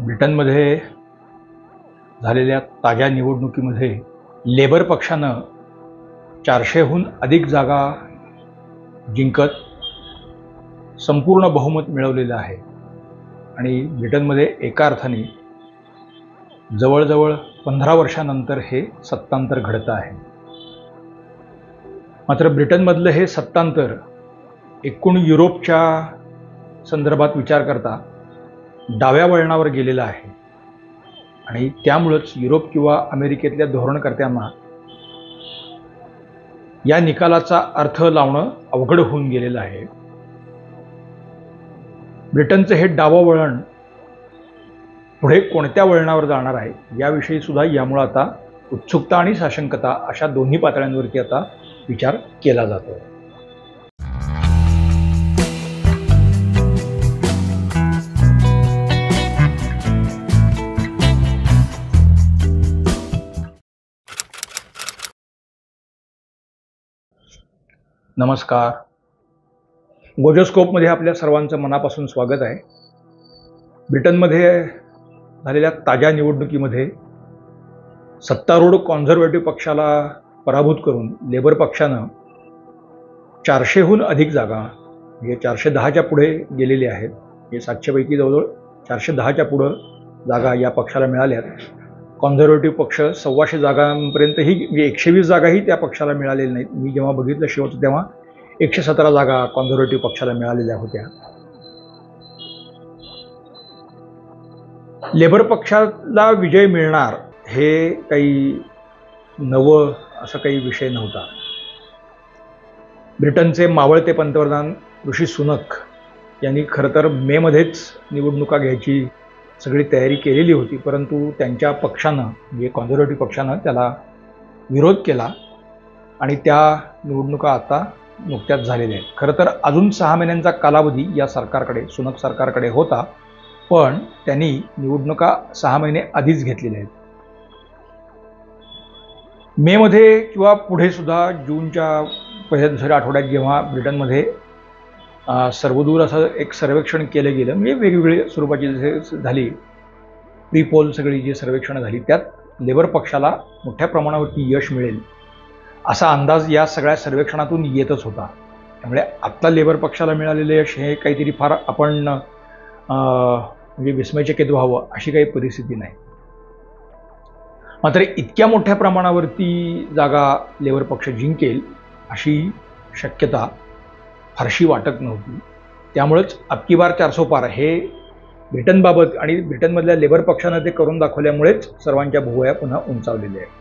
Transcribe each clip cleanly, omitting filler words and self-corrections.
ब्रिटनमध्ये झालेल्या ताज्या निवडणुकीमध्ये लेबर पक्षानं 400हून अधिक जागा जिंकत संपूर्ण बहुमत मिळवलेलं आहे आणि ब्रिटनमध्ये एका अर्थाने जवळजवळ 15 वर्षांनंतर हे सत्तांतर घडतं आहे. मात्र ब्रिटनमधलं हे सत्तांतर एकूण युरोपच्या संदर्भात विचार करता डाव्या वळणावर गेलेलं आहे आणि त्यामुळेच युरोप किंवा अमेरिकेतल्या धोरणकर्त्यांना या निकालाचा अर्थ लावणं अवघड होऊन गेलेलं आहे. ब्रिटनचं हे डावं वळण पुढे कोणत्या वळणावर जाणार आहे याविषयी सुद्धा यामुळे आता उत्सुकता आणि साशंकता अशा दोन्ही पातळ्यांवरती आता विचार केला जातो. नमस्कार. गोजोस्कोपमध्ये आपल्या सर्वांचं मनापासून स्वागत आहे. ब्रिटनमध्ये झालेल्या ताज्या निवडणुकीमध्ये सत्तारूढ कॉन्झर्वेटिव्ह पक्षाला पराभूत करून लेबर पक्षानं 400हून अधिक जागा म्हणजे 410च्या पुढे गेलेले आहेत. हे 700पैकी जवळजवळ 410च्या पुढं जागा या पक्षाला मिळाल्यात. कॉन्झर्वेटिव्ह पक्ष 125 जागांपर्यंतही म्हणजे 120 जागाही त्या पक्षाला मिळालेल्या नाहीत. मी जेव्हा बघितलं शेवटचं तेव्हा 117 जागा कॉन्झर्वेटिव्ह पक्षाला मिळालेल्या होत्या. लेबर पक्षाला विजय मिळणार हे काही नवं असं काही विषय नव्हता. ब्रिटनचे मावळते पंतप्रधान ऋषी सुनक यांनी खरं तर मेमध्येच निवडणुका घ्यायची सगळी तयारी केलेली होती, परंतु त्यांच्या पक्षानं म्हणजे कॉन्झर्वेटिव्ह पक्षानं त्याला विरोध केला आणि त्या निवडणुका आता नुकत्याच झालेल्या आहेत. खरं तर अजून 6 महिन्यांचा कालावधी या सरकारकडे सुनक सरकारकडे होता, पण त्यांनी निवडणुका 6 महिने आधीच घेतलेल्या आहेत. मेमध्ये किंवा पुढे सुद्धा जूनच्या पहिल्या दुसऱ्या आठवड्यात जेव्हा ब्रिटनमध्ये सर्वदूर असं एक सर्वेक्षण केलं गेलं म्हणजे वेगवेगळ्या स्वरूपाची जसे झाली प्री पोल सगळी जी सर्वेक्षणं झाली त्यात लेबर पक्षाला मोठ्या प्रमाणावरती यश मिळेल असा अंदाज या सगळ्या सर्वेक्षणातून येतच होता. त्यामुळे आत्ता लेबर पक्षाला मिळालेलं यश हे काहीतरी फार आपण म्हणजे विस्मयचकित व्हावं अशी काही परिस्थिती नाही. मात्र इतक्या मोठ्या प्रमाणावरती जागा लेबर पक्ष जिंकेल अशी शक्यता फारशी वाटत नव्हती. त्यामुळेच अब की बार 400 पार हे ब्रिटनबाबत आणि ब्रिटनमधल्या लेबर पक्षानं ते करून दाखवल्यामुळेच सर्वांच्या भुवया पुन्हा उंचावलेल्या आहेत.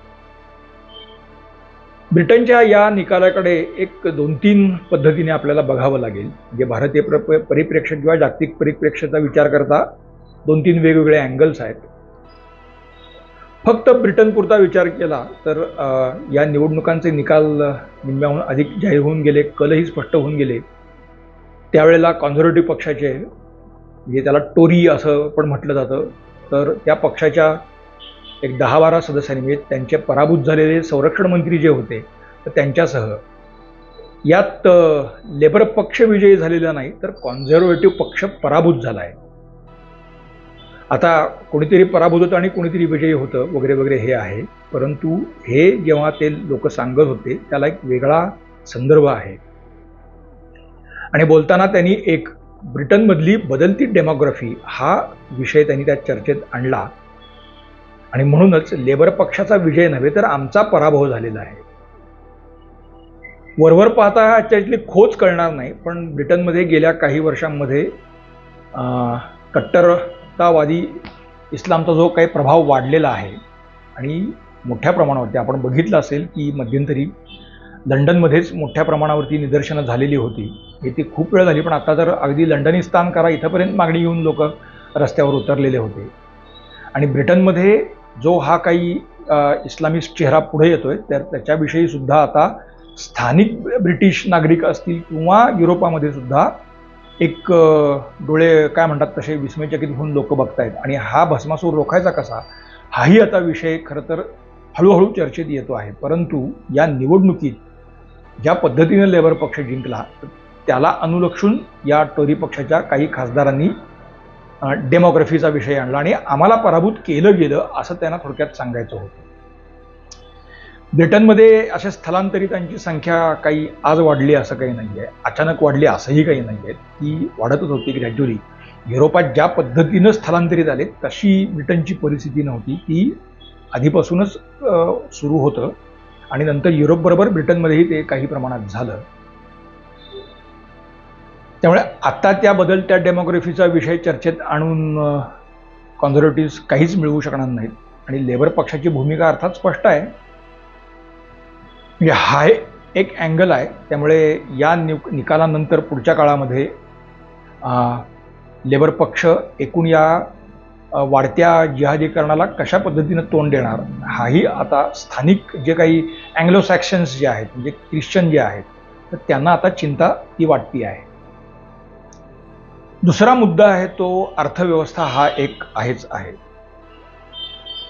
ब्रिटनच्या या निकालाकडे एक 2-3 पद्धतीने आपल्याला बघावं लागेल. म्हणजे भारतीय परिप्रेक्ष्य किंवा जागतिक परिप्रेक्ष्याचा विचार करता 2-3 वेगवेगळे अँगल्स आहेत. फक्त ब्रिटनपुरता विचार केला तर या निवडणुकांचे निकाल निम्म्याहून अधिक जाहीर होऊन गेले, कलही स्पष्ट होऊन गेले. त्यावेळेला कॉन्झर्वेटिव्ह पक्षाचे म्हणजे त्याला टोरी असं पण म्हटलं जातं, तर त्या पक्षाच्या एक 10-12 सदस्यांनी म्हणजे त्यांचे पराभूत झालेले संरक्षण मंत्री जे होते तर त्यांच्यासह यात लेबर पक्ष विजयी झालेला नाही तर कॉन्झर्वेटिव्ह पक्ष पराभूत झाला आहे. आता कोणीतरी पराभूत होतं आणि कोणीतरी विजयी होतं वगैरे वगैरे हे आहे, परंतु हे जेव्हा ते लोक सांगत होते त्याला एक वेगळा संदर्भ आहे. आणि बोलताना त्यांनी एक ब्रिटनमधली बदलती डेमोग्राफी हा विषय त्यांनी त्या चर्चेत आणला आणि म्हणूनच लेबर पक्षाचा विजय नव्हे तर आमचा पराभव झालेला आहे. वरवर पाहता याच्यातली खोच कळणार नाही, पण ब्रिटनमध्ये गेल्या काही वर्षांमध्ये कट्टरतावादी इस्लामचा जो काही प्रभाव वाढलेला आहे आणि मोठ्या प्रमाणावरती आपण बघितलं असेल की मध्यंतरी लंडनमध्येच मोठ्या प्रमाणावरती निदर्शनं झालेली होती. ती खूप वेळ झाली, पण आता तर अगदी लंडनिस्तान करा इथंपर्यंत मागणी घेऊन लोक रस्त्यावर उतरलेले होते. आणि ब्रिटनमध्ये जो हा काही इस्लामिस्ट चेहरा पुढे येतोय तर त्याच्याविषयी सुद्धा आता स्थानिक ब्रिटिश नागरिक असतील किंवा युरोपामध्ये सुद्धा एक डोळे काय म्हणतात तसे विस्मयचकित होऊन लोक बघतायत. आणि हा भस्मासूर रोखायचा कसा हाही आता विषय खरं तर हळूहळू चर्चेत येतो आहे. परंतु या निवडणुकीत ज्या पद्धतीने लेबर पक्ष जिंकला त्याला अनुलक्षून या टोरी पक्षाच्या काही खासदारांनी डेमोग्राफीचा विषय आणला आणि आम्हाला पराभूत केलं गेलं असं त्यांना थोडक्यात सांगायचं होतं. ब्रिटनमध्ये अशा स्थलांतरितांची संख्या काही आज वाढली असं काही नाही आहे, अचानक वाढली असंही काही नाही आहे, ती वाढतच होती ग्रॅज्युअली. युरोपात ज्या पद्धतीनं स्थलांतरित आले तशी ब्रिटनची परिस्थिती नव्हती, ती आधीपासूनच सुरू होतं आणि नंतर युरोपबरोबर ब्रिटनमध्येही ते काही प्रमाणात झालं. त्यामुळे आता त्या बदलत्या डेमोग्राफीचा विषय चर्चेत आणून कॉन्झर्वेटिव्ह काहीच मिळवू शकणार नाहीत आणि लेबर पक्षाची भूमिका अर्थात स्पष्ट आहे. म्हणजे हा एक अँगल आहे. त्यामुळे या निकालानंतर पुढच्या काळामध्ये लेबर पक्ष एकूण या वाढत्या जिहादीकरणाला कशा पद्धतीनं तोंड देणार हाही आता स्थानिक जे काही अँग्लो सॅक्शन्स जे आहेत म्हणजे ख्रिश्चन जे आहेत तर त्यांना आता चिंता ती वाटती आहे. दुसरा मुद्दा आहे तो अर्थव्यवस्था हा एक आहेच आहे.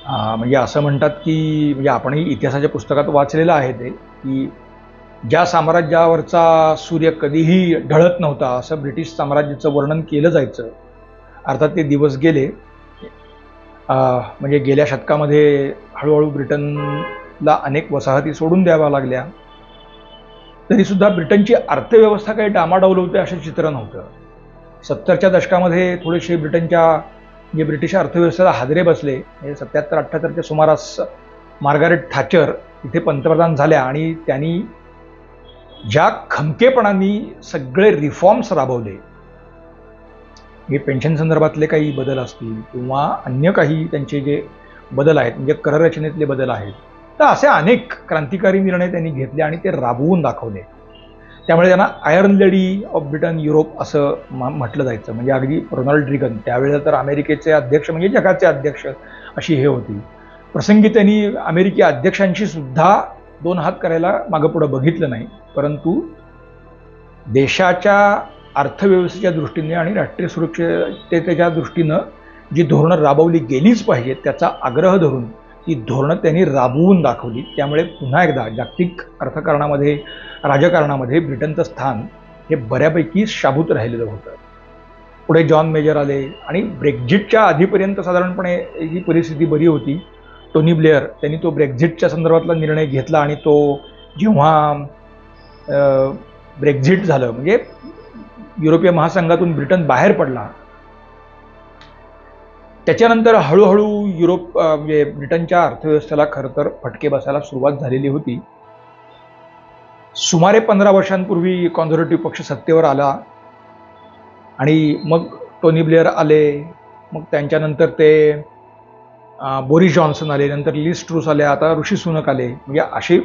म्हणजे असं म्हणतात की म्हणजे आपणही इतिहासाच्या पुस्तकात वाचलेलं आहे ते की ज्या साम्राज्यावरचा सूर्य कधीही ढळत नव्हता असं ब्रिटिश साम्राज्याचं वर्णन केलं जायचं. अर्थात ते दिवस गेले. म्हणजे गेल्या शतकामध्ये हळूहळू ब्रिटनला अनेक वसाहती सोडून द्याव्या लागल्या. तरीसुद्धा ब्रिटनची अर्थव्यवस्था काही डामाडौल होते असं चित्र नव्हतं. 70च्या दशकामध्ये थोडेसे ब्रिटिश अर्थव्यवस्थेला हादरे बसले. 77-78च्या सुमारास मार्गारेट थॅचर इथे पंतप्रधान झाल्या आणि त्यांनी ज्या खमकेपणाने सगळे रिफॉर्म्स राबवले, हे पेन्शन संदर्भातले काही बदल असतील किंवा अन्य काही त्यांचे जे बदल आहेत म्हणजे कररचनेतले बदल आहेत, तर असे अनेक क्रांतिकारी निर्णय त्यांनी घेतले आणि ते राबवून दाखवले. त्यामुळे त्यांना iron lady of Britain Europe असं म्हटलं जायचं. म्हणजे अगदी रोनाल्ड रिगन त्यावेळेला तर अमेरिकेचे अध्यक्ष म्हणजे जगाचे अध्यक्ष अशी हे होती. प्रसंगी त्यांनी अमेरिकी अध्यक्षांशी सुद्धा 2 हात करायला मागं पुढं बघितलं नाही, परंतु देशाच्या अर्थव्यवस्थेच्या दृष्टीने आणि राष्ट्रीय सुरक्षिततेच्या दृष्टीनं जी धोरणं राबवली गेलीच पाहिजेत त्याचा आग्रह धरून ती धोरणं त्यांनी राबवून दाखवली. त्यामुळे पुन्हा एकदा जागतिक अर्थकारणामध्ये राजकारणामध्ये ब्रिटनचं स्थान हे बऱ्यापैकी शाबूत राहिलेलं होतं. पुढे जॉन मेजर आले आणि ब्रेक्झिटच्या आधीपर्यंत साधारणपणे ही परिस्थिती बरी होती. टोनी ब्लेअर त्यांनी तो ब्रेक्झिटच्या संदर्भातला निर्णय घेतला आणि तो जेव्हा ब्रेक्झिट झालं म्हणजे युरोपीय महासंघातून ब्रिटन बाहेर पडला त्याच्यानंतर हळूहळू म्हणजे ब्रिटनच्या अर्थव्यवस्थेला खरं तर फटके बसायला सुरुवात झालेली होती. सुमारे 15 वर्षांपूर्वी कॉन्झर्वेटिव्ह पक्ष सत्तेवर आला आणि मग टोनी ब्लेअर आले, मग त्यांच्यानंतर ते बोरिस जॉन्सन आले, नंतर लिज ट्रूस आले, आता ऋषी सुनक आले. म्हणजे असे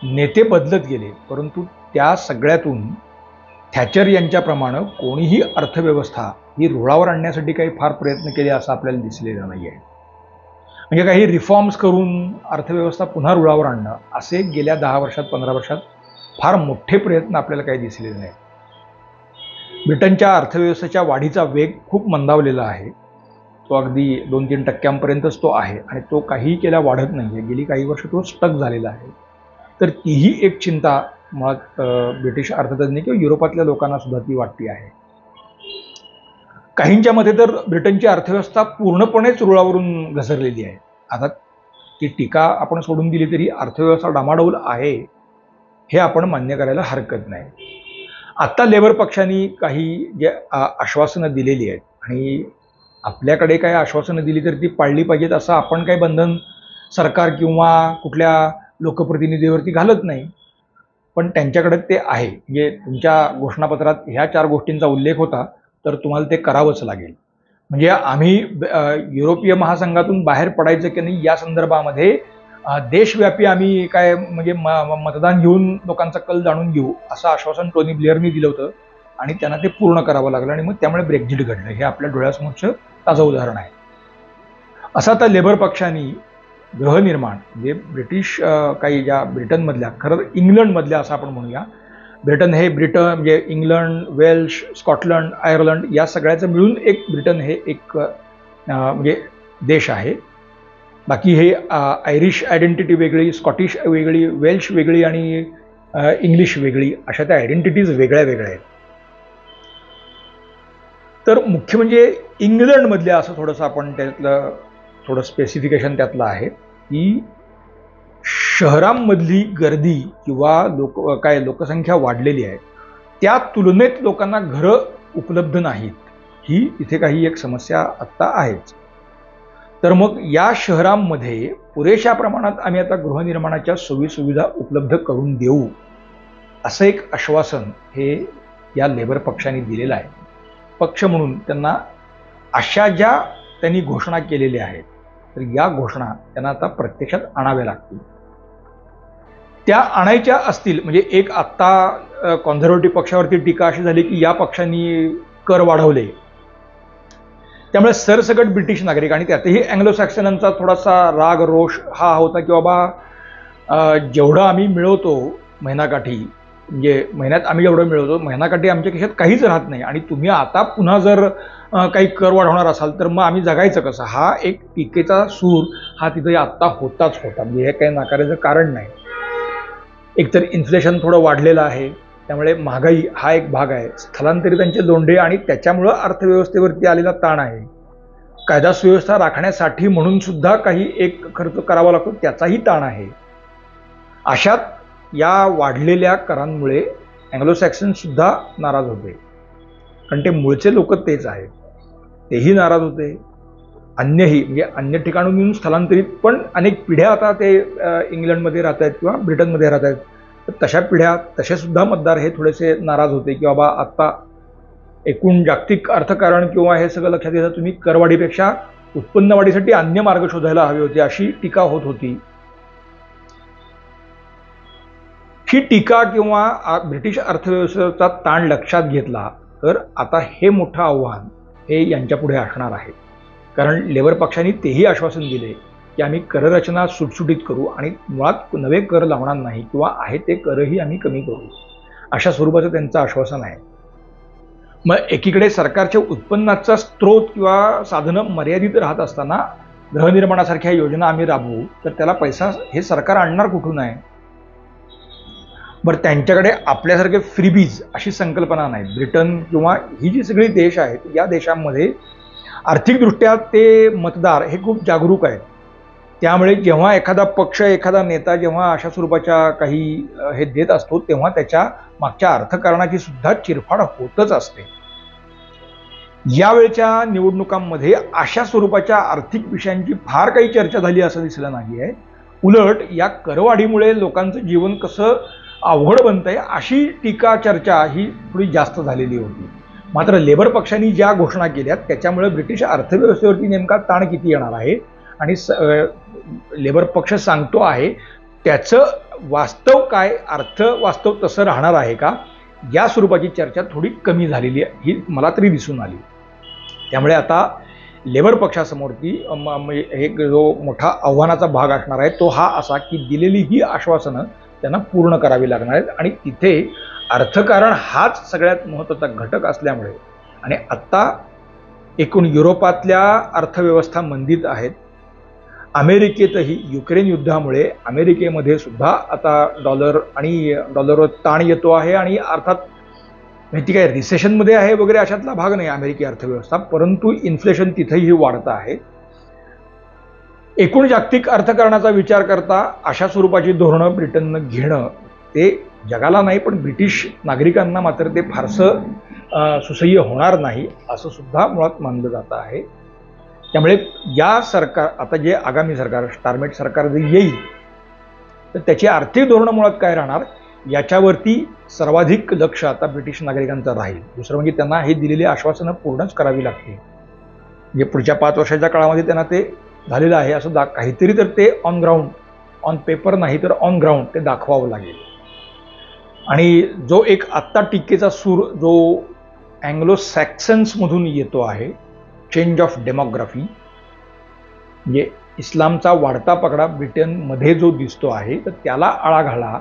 नेते बदलत गेले, परंतु त्या सगळ्यातून थॅचर यांच्याप्रमाणे कोणीही अर्थव्यवस्था ही रुळावर आणण्यासाठी काही फार प्रयत्न केले असं आपल्याला दिसलेलं नाही आहे. म्हणजे काही रिफॉर्म्स करून अर्थव्यवस्था पुन्हा रुळावर आणणं असे गेल्या 10 वर्षात 15 वर्षात फार मोठे प्रयत्न आपल्याला काही दिसलेले नाहीत. ब्रिटनच्या अर्थव्यवस्थेच्या वाढीचा वेग खूप मंदावलेला आहे. तो अगदी 2-3% तो आहे आणि तो काहीही केल्या वाढत नाही आहे. गेली काही वर्ष तो स्टक झालेला आहे. तर तीही एक चिंता मुळात ब्रिटिश अर्थतज्ञ किंवा युरोपातल्या लोकांना सुद्धा ती वाटती आहे. काहींच्या मते तर ब्रिटनची अर्थव्यवस्था पूर्णपणेच रुळावरून घसरलेली आहे. आता ती टीका आपण सोडून दिली तरी अर्थव्यवस्था डामाडौल आहे हे आपण मान्य करायला हरकत नाही. आत्ता लेबर पक्षाने काही जे आश्वासनं दिलेली आहेत आणि आपल्याकडे काही आश्वासनं दिली तर ती पाळली पाहिजेत असं आपण काही बंधन सरकार किंवा कुठल्या लोकप्रतिनिधीवरती घालत नाही, पण त्यांच्याकडे ते आहे. म्हणजे तुमच्या घोषणापत्रात ह्या 4 गोष्टींचा उल्लेख होता तर तुम्हाला ते करावंच लागेल. म्हणजे आम्ही युरोपीय महासंघातून बाहेर पडायचं की नाही या संदर्भामध्ये देशव्यापी आम्ही काय म्हणजे मतदान घेऊन लोकांचा कल जाणून घेऊ असं आश्वासन टोनी ब्लेअरनी दिलं होतं आणि त्यांना ते पूर्ण करावं लागलं आणि मग त्यामुळे ब्रेक्झिट घडलं. हे आपल्या डोळ्यासमोरचं ताजं उदाहरण आहे. असं आता लेबर पक्षाने गृहनिर्माण म्हणजे ब्रिटिश काही ज्या ब्रिटनमधल्या खरं इंग्लंडमधल्या असं आपण म्हणूया, ब्रिटन हे म्हणजे इंग्लंड, वेल्श, स्कॉटलंड, आयर्लंड या सगळ्याचं मिळून एक ब्रिटन हे एक म्हणजे देश आहे. बाकी हे आयरिश आयडेंटिटी वेगळी, स्कॉटिश वेगळी, वेल्श वेगळी आणि इंग्लिश वेगळी अशा त्या आयडेंटिटीज वेगळ्या वेगळ्या आहेत. तर मुख्य म्हणजे इंग्लंडमधल्या असं थोडंसं आपण त्यातलं थोडं स्पेसिफिकेशन त्यातलं आहे की शहरांमधली गर्दी किंवा लोकसंख्या वाढलेली आहे, त्या तुलनेत लोकांना घरं उपलब्ध नाहीत, ही इथे काही एक समस्या आत्ता आहेच. तर मग या शहरांमध्ये पुरेशा प्रमाणात आम्ही आता गृहनिर्माणाच्या सोयीसुविधा उपलब्ध करून देऊ, असं एक आश्वासन हे या लेबर पक्षाने दिलेलं आहे. पक्ष म्हणून त्यांना अशा ज्या त्यांनी घोषणा केलेल्या आहेत, तर या घोषणा त्यांना आता प्रत्यक्षात आणाव्या लागतील. त्या आणायच्या असतील म्हणजे एक आत्ता कॉन्झर्व्हेटिव्ह पक्षावरती टीका अशी झाली की या पक्षांनी कर वाढवले, त्यामुळे सरसकट ब्रिटिश नागरिक आणि त्यातही अँग्लो सॅक्सनांचा थोडासा राग रोष हा होता की बाबा जेवढं आम्ही मिळवतो महिनाकाठी, म्हणजे महिन्यात आम्ही जेवढं मिळवतो महिनाकाठी आमच्या खिशात काहीच राहत नाही आणि तुम्ही आता पुन्हा जर काही कर वाढवणार असाल तर मग आम्ही जगायचं कसं, हा एक टीकेचा सूर हा तिथे आत्ता होताच होता. म्हणजे हे काही नाकारायचं कारण नाही. एकतर इन्फ्लेशन थोडं वाढलेलं आहे, त्यामुळे महागाई हा एक भाग आहे, स्थलांतरितांचे लोंढे आणि त्याच्यामुळं अर्थव्यवस्थेवरती आलेला ताण आहे, कायदा सुव्यवस्था राखण्यासाठी म्हणून सुद्धा काही एक खर्च करावा लागतो त्याचाही ताण आहे. अशात या वाढलेल्या करांमुळे अँग्लो सॅक्सन सुद्धा नाराज होते, कारण ते मूळचे लोक तेच आहेत, तेही नाराज होते. अन्यही म्हणजे अन्य ठिकाणून येऊन स्थलांतरित पण अनेक पिढ्या आता ते इंग्लंडमध्ये राहत आहेत किंवा ब्रिटनमध्ये राहत आहेत, तर तशा पिढ्या तसे सुद्धा मतदार हे थोडेसे नाराज होते की बाबा आत्ता एकूण जागतिक अर्थकारण किंवा हे सगळं लक्षात घेता तुम्ही करवाढीपेक्षा उत्पन्नवाढीसाठी अन्य मार्ग शोधायला हवे होते, अशी टीका होत होती. ही टीका किंवा ब्रिटिश अर्थव्यवस्थेचा ताण लक्षात घेतला तर आता हे मोठं आव्हान हे यांच्यापुढे असणार आहे. कारण लेबर पक्षांनी तेही आश्वासन दिले की आम्ही कररचना सुटसुटीत करू आणि मुळात नवे कर लावणार नाही किंवा आहे ते करही आम्ही कमी करू, अशा स्वरूपाचं त्यांचं आश्वासन आहे. मग एकीकडे सरकारच्या उत्पन्नाचा स्रोत किंवा साधनं मर्यादित राहत असताना गृहनिर्माणासारख्या योजना आम्ही राबवू तर त्याला पैसा हे सरकार आणणार कुठून आहे? बरं, त्यांच्याकडे आपल्यासारखे फ्रीबीज अशी संकल्पना नाही. ब्रिटन किंवा ही जी सगळी देश आहेत या देशांमध्ये आर्थिकदृष्ट्या ते मतदार हे खूप जागरूक आहेत, त्यामुळे जेव्हा एखादा पक्ष एखादा नेता जेव्हा अशा स्वरूपाच्या काही हे देत असतो तेव्हा त्याच्या मागच्या अर्थकारणाची सुद्धा चिरफाड होतच असते. यावेळच्या निवडणुकांमध्ये अशा स्वरूपाच्या आर्थिक विषयांची फार काही चर्चा झाली असं दिसलं नाही आहे. उलट या करवाढीमुळे लोकांचं जीवन कसं अवघड बनतंय अशी टीका चर्चा ही थोडी जास्त झालेली होती. मात्र लेबर पक्षांनी ज्या घोषणा केल्या त्याच्यामुळे ब्रिटिश अर्थव्यवस्थेवरती नेमका ताण किती येणार आहे आणि लेबर पक्ष सांगतो आहे त्याचं वास्तव काय, अर्थ वास्तव तसं राहणार आहे का, या स्वरूपाची चर्चा थोडी कमी झालेली आहे ही मला तरी दिसून आली. त्यामुळे आता लेबर पक्षासमोरती एक जो मोठा आव्हानाचा भाग असणार आहे तो हा असा की दिलेली ही आश्वासनं त्यांना पूर्ण करावी लागणार आहेत आणि तिथे अर्थकारण हाच सगळ्यात महत्त्वाचा घटक असल्यामुळे आणि आत्ता एकूण युरोपातल्या अर्थव्यवस्था मंदीत आहेत. अमेरिकेतही युक्रेन युद्धामुळे अमेरिकेमध्ये सुद्धा आता डॉलरवर ताण येतो आहे आणि अर्थात माहिती काय रिसेशनमध्ये आहे वगैरे अशातला भाग नाही अमेरिकी अर्थव्यवस्था, परंतु इन्फ्लेशन तिथेही वाढतं आहे. एकूण जागतिक अर्थकारणाचा विचार करता अशा स्वरूपाची धोरणं ब्रिटननं घेणं ते जगाला नाही पण ब्रिटिश नागरिकांना मात्र ते फारसं सुसह्य होणार नाही असं सुद्धा मुळात मानलं जातं आहे. त्यामुळे या सरकार आता जे आगामी सरकार स्टारमेट सरकार जे येईल तर त्याची आर्थिक धोरणं मुळात काय राहणार याच्यावरती सर्वाधिक लक्ष आता ब्रिटिश नागरिकांचं राहील. दुसरं म्हणजे त्यांना हे दिलेली आश्वासनं पूर्णच करावी लागतील. म्हणजे पुढच्या 5 वर्षाच्या काळामध्ये त्यांना ते झालेलं आहे असं काहीतरी तर ते ऑन ग्राउंड ऑन पेपर नाही तर ऑन ग्राउंड ते दाखवावं लागेल. आणि जो एक आत्ता टीकेचा सूर जो अँग्लो सॅक्सन्समधून येतो आहे, चेंज ऑफ डेमोग्राफी, म्हणजे इस्लामचा वाढता पगडा ब्रिटनमध्ये जो दिसतो आहे तर त्याला आळा घाला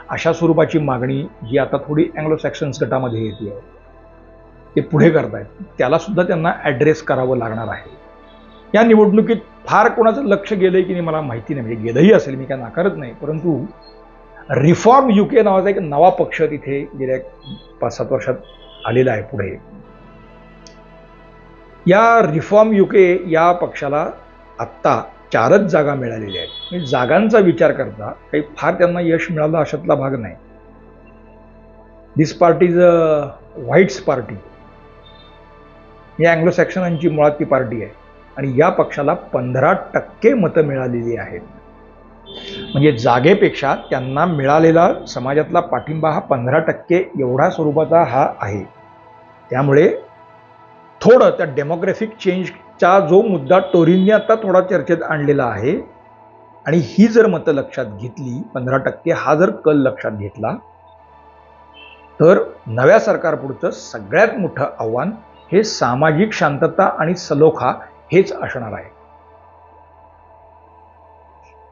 अशा स्वरूपाची मागणी जी आता थोडी अँग्लो सॅक्सन्स गटामध्ये येते आहे ते पुढे करतायत, त्याला सुद्धा त्यांना ॲड्रेस करावं लागणार आहे. या निवडणुकीत फार कोणाचं लक्ष गेलंय की नाही मला माहिती नाही, म्हणजे गेलंही असेल मी काय नाकारत नाही, परंतु रिफॉर्म UK नावाचा एक नवा पक्ष तिथे गेल्या 5-7 वर्षात आलेला आहे पुढे. या रिफॉर्म युके या पक्षाला आत्ता 4च जागा मिळालेल्या आहेत. म्हणजे जागांचा विचार करता काही फार त्यांना यश मिळालं अशातला भाग नाही. This party is a whites party. या अँग्लो सॅक्सनांची मुळात ती पार्टी आहे आणि या पक्षाला 15% मतं मिळालेली आहेत. म्हणजे जागेपेक्षा त्यांना मिळालेला समाजातला पाठिंबा हा 15% एवढा स्वरूपाचा हा आहे. त्यामुळे थोडं त्या डेमोग्राफिक चेंजचा जो मुद्दा टोरींनी आता थोडा चर्चेत आणलेला आहे आणि ही जर मतं लक्षात घेतली, 15% हा जर कल लक्षात घेतला, तर नव्या सरकारपुढचं सगळ्यात मोठं आव्हान हे सामाजिक शांतता आणि सलोखा हेच असणार आहे.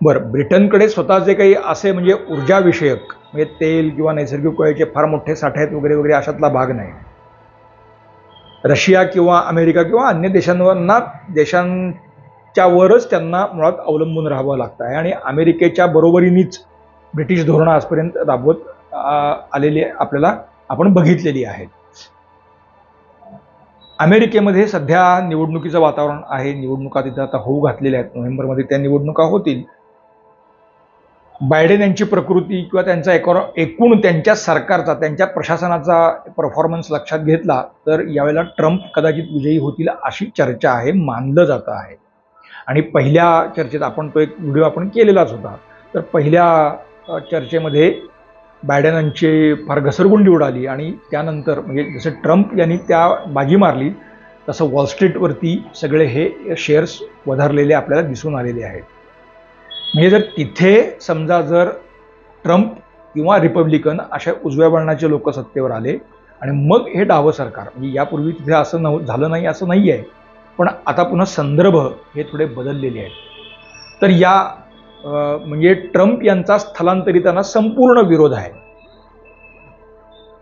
बरं, ब्रिटनकडे स्वतःचे काही असे म्हणजे ऊर्जा विषयक म्हणजे तेल किंवा नैसर्गिक कोळ्याचे फार मोठे साठे आहेत वगैरे वगैरे अशातला भाग नाही. रशिया किंवा अमेरिका किंवा अन्य देशांच्या वरच त्यांना मुळात अवलंबून राहावं लागतं आहे आणि अमेरिकेच्या बरोबरीनेच ब्रिटिश धोरणं आजपर्यंत राबवत आलेली आपल्याला आपण बघितलेली आहेत. अमेरिकेमध्ये सध्या निवडणुकीचं वातावरण आहे. निवडणुका तिथं आता होऊ घातलेल्या आहेत. नोव्हेंबरमध्ये त्या निवडणुका होतील. बायडेन यांची प्रकृती किंवा त्यांचा एकूण त्यांच्या सरकारचा, त्यांच्या प्रशासनाचा परफॉर्मन्स लक्षात घेतला तर यावेळेला ट्रम्प कदाचित विजयी होतील अशी चर्चा आहे, मानलं जातं आहे. आणि पहिल्या चर्चेत आपण तो एक व्हिडिओ आपण केलेलाच होता. तर पहिल्या चर्चेमध्ये बायडेनांची फार घसरगुंडी उडाली आणि त्यानंतर म्हणजे जसं ट्रम्प यांनी त्या बाजी मारली तसं वॉल स्ट्रीटवरती सगळे हे शेअर्स वधारलेले आपल्याला दिसून आलेले आहेत. म्हणजे जर तिथे समजा जर ट्रम्प किंवा रिपब्लिकन अशा उजव्या वळणाचे लोक सत्तेवर आले आणि मग हे डावं सरकार, म्हणजे यापूर्वी तिथे असं झालं नाही असं नाही आहे, पण आता पुन्हा संदर्भ हे थोडे बदललेले आहेत. तर या म्हणजे ट्रम्प यांचा स्थलांतरितांना संपूर्ण विरोध आहे.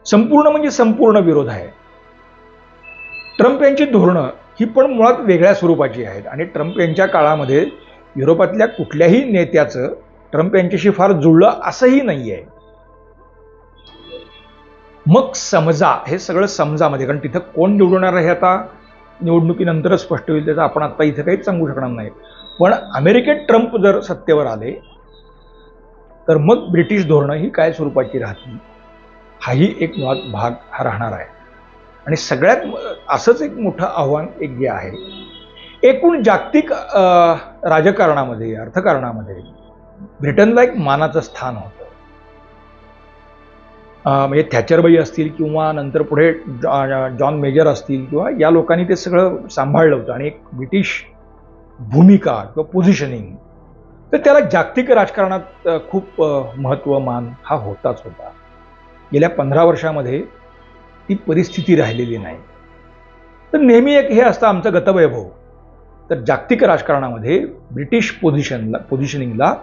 संपूर्ण म्हणजे संपूर्ण विरोध आहे. ट्रम्प यांची धोरणं ही पण मुळात वेगळ्या स्वरूपाची आहेत आणि ट्रम्प यांच्या काळामध्ये युरोपातल्या कुठल्याही नेत्याचं ट्रम्प यांच्याशी फार जुळलं असंही नाही आहे. मग समजा हे सगळं समजामध्ये, कारण तिथं कोण निवडणार आहे आता निवडणुकीनंतरच स्पष्ट होईल, त्याचं आपण आता इथं काहीच सांगू शकणार नाही. पण अमेरिकेत ट्रम्प जर सत्तेवर आले तर मग ब्रिटिश धोरणं ही काय स्वरूपाची राहतील हाही एक मुळात भाग हा राहणार आहे. आणि सगळ्यात असंच एक मोठं आव्हान एक जे आहे, एकूण जागतिक राजकारणामध्ये, अर्थकारणामध्ये ब्रिटनला एक मानाचं स्थान होतं. म्हणजे थॅचरबाई असतील किंवा नंतर पुढे जॉन मेजर असतील किंवा या लोकांनी ते सगळं सांभाळलं होतं आणि एक ब्रिटिश भूमिका किंवा पोझिशनिंग, तर त्याला जागतिक राजकारणात खूप महत्त्व, मान हा होताच होता. गेल्या 15 वर्षामध्ये ती परिस्थिती राहिलेली नाही. तर नेहमी एक हे असतं आमचं गतवैभव. तर जागतिक राजकारणामध्ये ब्रिटिश पोझिशनिंगला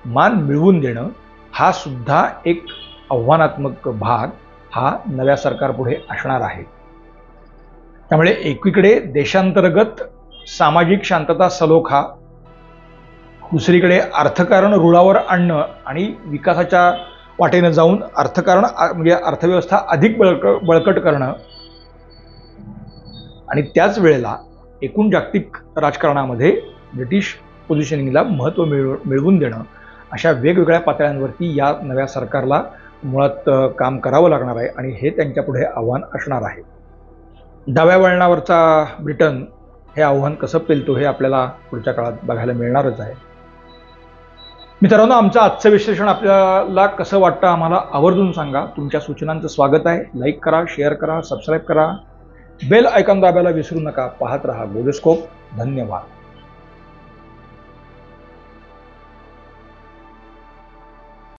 मान मिळवून देणं हा सुद्धा एक आव्हानात्मक भाग हा नव्या सरकारपुढे असणार आहे. त्यामुळे एकीकडे देशांतर्गत सामाजिक शांतता सलोखा, दुसरीकडे अर्थकारण रुळावर आणणं आणि विकासाच्या वाटेनं जाऊन अर्थकारण म्हणजे अर्थव्यवस्था अधिक बळकट करणं आणि त्याच वेळेला एकूण जागतिक राजकारणामध्ये ब्रिटिश पोझिशनिंगला महत्त्व मिळवून देणं, अशा वेगवेगळ्या पातळ्यांवरती या नव्या सरकारला मुळात काम करावं लागणार आहे आणि हे त्यांच्यापुढे आव्हान असणार आहे. डाव्या वळणावरचा ब्रिटन हे आव्हान कसं पेलतो हे आपल्याला पुढच्या काळात बघायला मिळणारच आहे. मित्रांनो, आमचं आजचं विश्लेषण आपल्याला कसं वाटतं आम्हाला आवर्जून सांगा. तुमच्या सूचनांचं स्वागत आहे. लाईक करा, शेअर करा, सबस्क्राईब करा, बेल आयकॉन दाबायला विसरू नका. पाहत रहा गोलस्कोप. धन्यवाद.